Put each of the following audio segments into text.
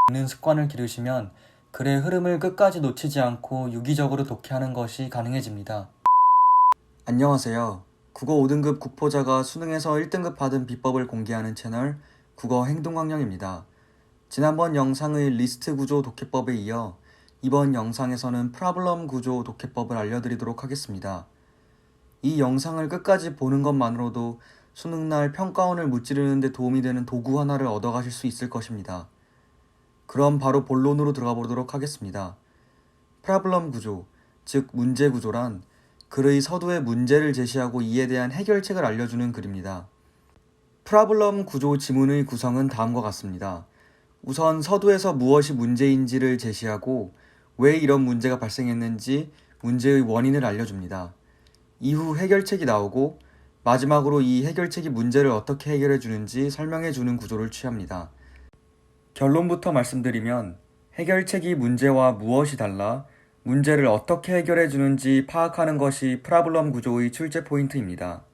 읽는 습관을 기르시면 글의 흐름을 끝까지 놓치지 않고 유기적으로 독해하는 것이 가능해집니다. 안녕하세요. 국어 5등급 국포자가 수능에서 1등급 받은 비법을 공개하는 채널 국어 행동강령입니다. 지난번 영상의 리스트 구조 독해법에 이어 이번 영상에서는 프라블럼 구조 독해법을 알려드리도록 하겠습니다. 이 영상을 끝까지 보는 것만으로도 수능날 평가원을 무찌르는 데 도움이 되는 도구 하나를 얻어가실 수 있을 것입니다. 그럼 바로 본론으로 들어가 보도록 하겠습니다. 프라블럼 구조, 즉 문제 구조란 글의 서두에 문제를 제시하고 이에 대한 해결책을 알려주는 글입니다. 프라블럼 구조 지문의 구성은 다음과 같습니다. 우선 서두에서 무엇이 문제인지를 제시하고 왜 이런 문제가 발생했는지 문제의 원인을 알려줍니다. 이후 해결책이 나오고 마지막으로 이 해결책이 문제를 어떻게 해결해 주는지 설명해 주는 구조를 취합니다. 결론부터 말씀드리면 해결책이 문제와 무엇이 달라 문제를 어떻게 해결해 주는지 파악하는 것이 프라블럼 구조의 출제 포인트입니다.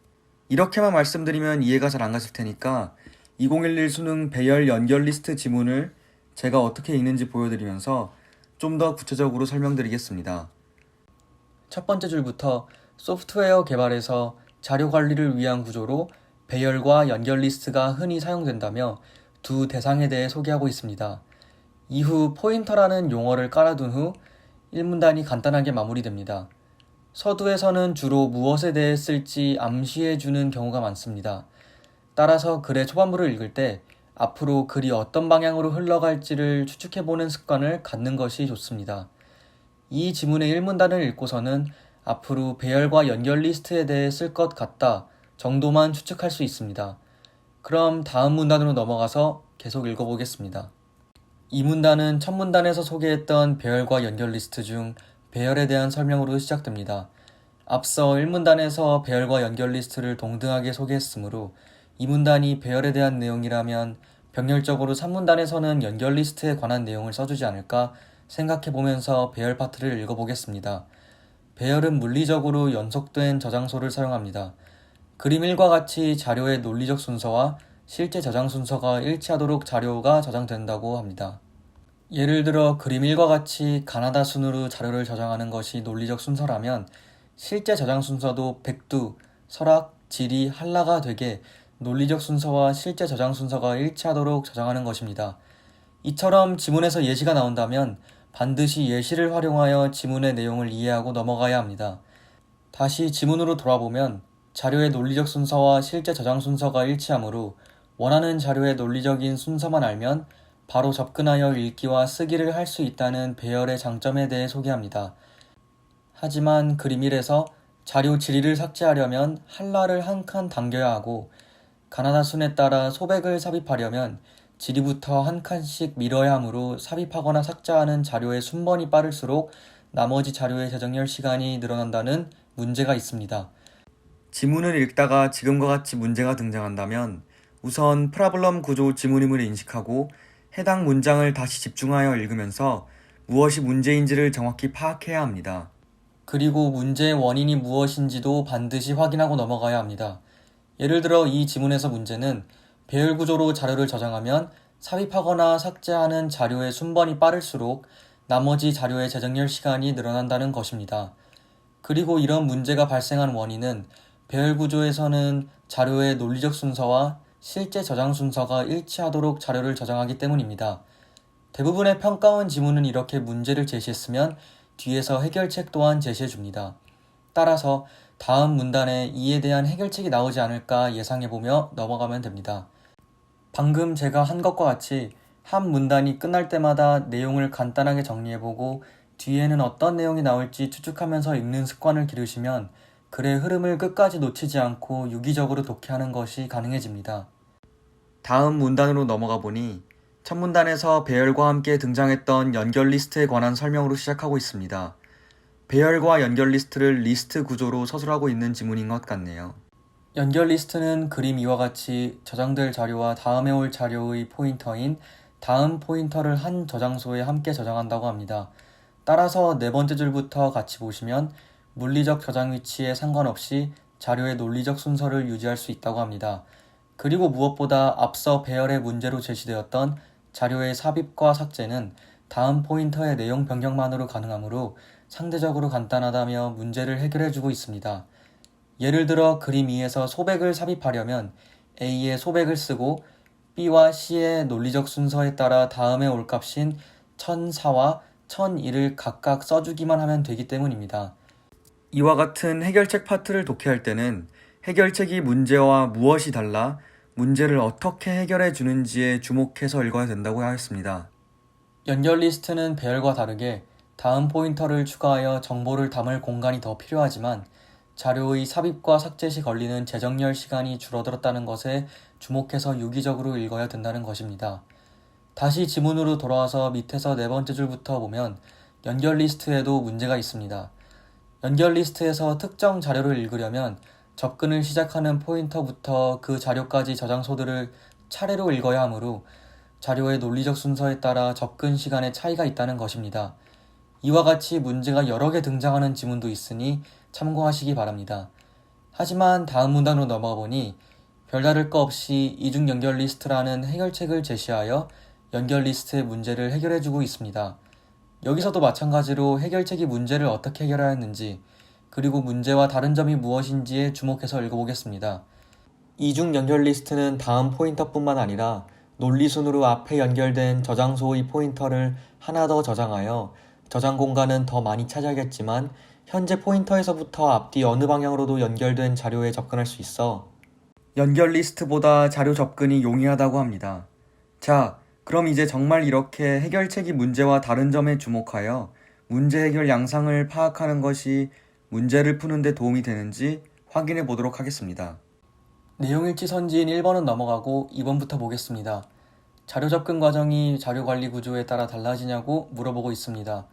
이렇게만 말씀드리면 이해가 잘 안 가실 테니까 2011 수능 배열 연결 리스트 지문을 제가 어떻게 읽는지 보여드리면서 좀 더 구체적으로 설명드리겠습니다. 첫 번째 줄부터 소프트웨어 개발에서 자료 관리를 위한 구조로 배열과 연결 리스트가 흔히 사용된다며 두 대상에 대해 소개하고 있습니다. 이후 포인터라는 용어를 깔아둔 후 1문단이 간단하게 마무리됩니다. 서두에서는 주로 무엇에 대해 쓸지 암시해주는 경우가 많습니다. 따라서 글의 초반부를 읽을 때 앞으로 글이 어떤 방향으로 흘러갈지를 추측해보는 습관을 갖는 것이 좋습니다. 이 지문의 1문단을 읽고서는 앞으로 배열과 연결 리스트에 대해 쓸 것 같다 정도만 추측할 수 있습니다. 그럼 다음 문단으로 넘어가서 계속 읽어보겠습니다. 이 문단은 첫 문단에서 소개했던 배열과 연결 리스트 중 배열에 대한 설명으로 시작됩니다. 앞서 1문단에서 배열과 연결 리스트를 동등하게 소개했으므로 이 문단이 배열에 대한 내용이라면 병렬적으로 3문단에서는 연결 리스트에 관한 내용을 써주지 않을까 생각해보면서 배열 파트를 읽어보겠습니다. 배열은 물리적으로 연속된 저장소를 사용합니다. 그림 1과 같이 자료의 논리적 순서와 실제 저장 순서가 일치하도록 자료가 저장된다고 합니다. 예를 들어 그림 1과 같이 가나다 순으로 자료를 저장하는 것이 논리적 순서라면 실제 저장 순서도 백두, 설악, 지리, 한라가 되게 논리적 순서와 실제 저장 순서가 일치하도록 저장하는 것입니다. 이처럼 지문에서 예시가 나온다면 반드시 예시를 활용하여 지문의 내용을 이해하고 넘어가야 합니다. 다시 지문으로 돌아보면 자료의 논리적 순서와 실제 저장 순서가 일치하므로 원하는 자료의 논리적인 순서만 알면 바로 접근하여 읽기와 쓰기를 할 수 있다는 배열의 장점에 대해 소개합니다. 하지만 그림 1에서 자료 지리를 삭제하려면 한라를 한 칸 당겨야 하고 가나다 순에 따라 소백을 삽입하려면 지리부터 한 칸씩 밀어야 하므로 삽입하거나 삭제하는 자료의 순번이 빠를수록 나머지 자료의 저장열 시간이 늘어난다는 문제가 있습니다. 지문을 읽다가 지금과 같이 문제가 등장한다면 우선 프라블럼 구조 지문임을 인식하고 해당 문장을 다시 집중하여 읽으면서 무엇이 문제인지를 정확히 파악해야 합니다. 그리고 문제의 원인이 무엇인지도 반드시 확인하고 넘어가야 합니다. 예를 들어 이 지문에서 문제는 배열 구조로 자료를 저장하면 삽입하거나 삭제하는 자료의 순번이 빠를수록 나머지 자료의 저장열 시간이 늘어난다는 것입니다. 그리고 이런 문제가 발생한 원인은 배열 구조에서는 자료의 논리적 순서와 실제 저장 순서가 일치하도록 자료를 저장하기 때문입니다. 대부분의 평가원 지문은 이렇게 문제를 제시했으면 뒤에서 해결책 또한 제시해줍니다. 따라서 다음 문단에 이에 대한 해결책이 나오지 않을까 예상해보며 넘어가면 됩니다. 방금 제가 한 것과 같이 한 문단이 끝날 때마다 내용을 간단하게 정리해보고 뒤에는 어떤 내용이 나올지 추측하면서 읽는 습관을 기르시면 글의 흐름을 끝까지 놓치지 않고 유기적으로 독해하는 것이 가능해집니다. 다음 문단으로 넘어가 보니 첫 문단에서 배열과 함께 등장했던 연결 리스트에 관한 설명으로 시작하고 있습니다. 배열과 연결 리스트를 리스트 구조로 서술하고 있는 지문인 것 같네요. 연결 리스트는 그림 2와 같이 저장될 자료와 다음에 올 자료의 포인터인 다음 포인터를 한 저장소에 함께 저장한다고 합니다. 따라서 네 번째 줄부터 같이 보시면 물리적 저장 위치에 상관없이 자료의 논리적 순서를 유지할 수 있다고 합니다. 그리고 무엇보다 앞서 배열의 문제로 제시되었던 자료의 삽입과 삭제는 다음 포인터의 내용 변경만으로 가능하므로 상대적으로 간단하다며 문제를 해결해주고 있습니다. 예를 들어 그림 2에서 소백을 삽입하려면 A의 소백을 쓰고 B와 C의 논리적 순서에 따라 다음에 올 값인 1004와 1001을 각각 써주기만 하면 되기 때문입니다. 이와 같은 해결책 파트를 독해할 때는 해결책이 문제와 무엇이 달라 문제를 어떻게 해결해 주는지에 주목해서 읽어야 된다고 하였습니다. 연결 리스트는 배열과 다르게 다음 포인터를 추가하여 정보를 담을 공간이 더 필요하지만 자료의 삽입과 삭제 시 걸리는 재정렬 시간이 줄어들었다는 것에 주목해서 유기적으로 읽어야 된다는 것입니다. 다시 지문으로 돌아와서 밑에서 네 번째 줄부터 보면 연결 리스트에도 문제가 있습니다. 연결 리스트에서 특정 자료를 읽으려면 접근을 시작하는 포인터부터 그 자료까지 저장소들을 차례로 읽어야 하므로 자료의 논리적 순서에 따라 접근 시간에 차이가 있다는 것입니다. 이와 같이 문제가 여러 개 등장하는 지문도 있으니 참고하시기 바랍니다. 하지만 다음 문단으로 넘어가 보니 별다를 거 없이 이중 연결 리스트라는 해결책을 제시하여 연결 리스트의 문제를 해결해주고 있습니다. 여기서도 마찬가지로 해결책이 문제를 어떻게 해결하였는지 그리고 문제와 다른 점이 무엇인지에 주목해서 읽어보겠습니다. 이중 연결 리스트는 다음 포인터뿐만 아니라 논리순으로 앞에 연결된 저장소의 포인터를 하나 더 저장하여 저장 공간은 더 많이 차지하겠지만 현재 포인터에서부터 앞뒤 어느 방향으로도 연결된 자료에 접근할 수 있어 연결 리스트보다 자료 접근이 용이하다고 합니다. 자, 그럼 이제 정말 이렇게 해결책이 문제와 다른 점에 주목하여 문제 해결 양상을 파악하는 것이 문제를 푸는 데 도움이 되는지 확인해 보도록 하겠습니다. 내용일치 선지인 1번은 넘어가고 2번부터 보겠습니다. 자료 접근 과정이 자료 관리 구조에 따라 달라지냐고 물어보고 있습니다.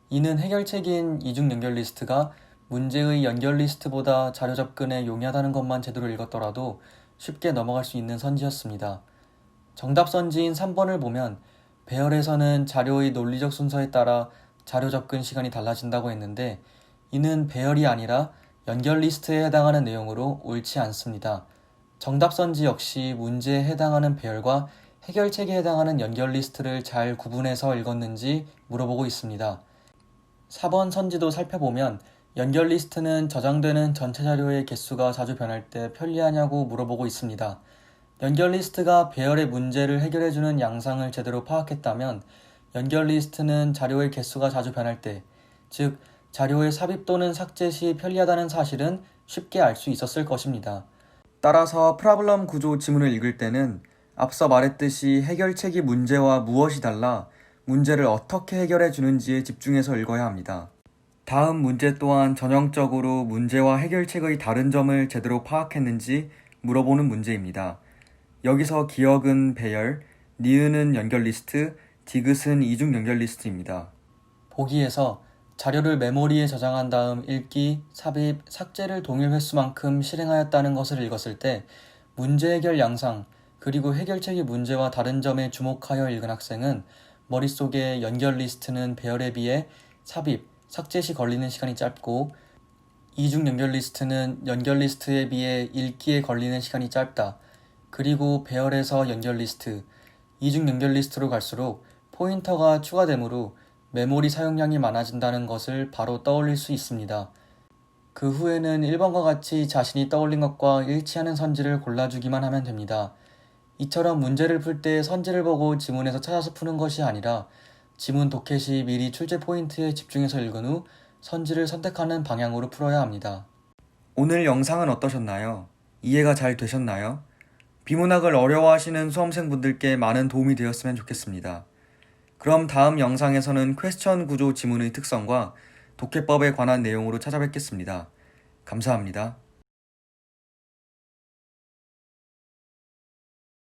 이는 해결책인 이중 연결 리스트가 문제의 연결 리스트보다 자료 접근에 용이하다는 것만 제대로 읽었더라도 쉽게 넘어갈 수 있는 선지였습니다. 정답 선지인 3번을 보면 배열에서는 자료의 논리적 순서에 따라 자료 접근 시간이 달라진다고 했는데 이는 배열이 아니라 연결 리스트에 해당하는 내용으로 옳지 않습니다. 정답 선지 역시 문제에 해당하는 배열과 해결책에 해당하는 연결 리스트를 잘 구분해서 읽었는지 물어보고 있습니다. 4번 선지도 살펴보면 연결 리스트는 저장되는 전체 자료의 개수가 자주 변할 때 편리하냐고 물어보고 있습니다. 연결 리스트가 배열의 문제를 해결해주는 양상을 제대로 파악했다면 연결 리스트는 자료의 개수가 자주 변할 때, 즉 자료의 삽입 또는 삭제 시 편리하다는 사실은 쉽게 알 수 있었을 것입니다. 따라서 프라블럼 구조 지문을 읽을 때는 앞서 말했듯이 해결책이 문제와 무엇이 달라 문제를 어떻게 해결해 주는지에 집중해서 읽어야 합니다. 다음 문제 또한 전형적으로 문제와 해결책의 다른 점을 제대로 파악했는지 물어보는 문제입니다. 여기서 기억은 배열, 니은은 연결 리스트, 디귿은 이중 연결 리스트입니다. 보기에서 자료를 메모리에 저장한 다음 읽기, 삽입, 삭제를 동일 횟수만큼 실행하였다는 것을 읽었을 때 문제 해결 양상, 그리고 해결책이 문제와 다른 점에 주목하여 읽은 학생은 머릿속에 연결 리스트는 배열에 비해 삽입, 삭제 시 걸리는 시간이 짧고 이중 연결 리스트는 연결 리스트에 비해 읽기에 걸리는 시간이 짧다. 그리고 배열에서 연결 리스트, 이중 연결 리스트로 갈수록 포인터가 추가되므로 메모리 사용량이 많아진다는 것을 바로 떠올릴 수 있습니다. 그 후에는 1번과 같이 자신이 떠올린 것과 일치하는 선지를 골라주기만 하면 됩니다. 이처럼 문제를 풀 때 선지를 보고 지문에서 찾아서 푸는 것이 아니라 지문 독해 시 미리 출제 포인트에 집중해서 읽은 후 선지를 선택하는 방향으로 풀어야 합니다. 오늘 영상은 어떠셨나요? 이해가 잘 되셨나요? 비문학을 어려워하시는 수험생분들께 많은 도움이 되었으면 좋겠습니다. 그럼 다음 영상에서는 퀘스천 구조 지문의 특성과 독해법에 관한 내용으로 찾아뵙겠습니다. 감사합니다.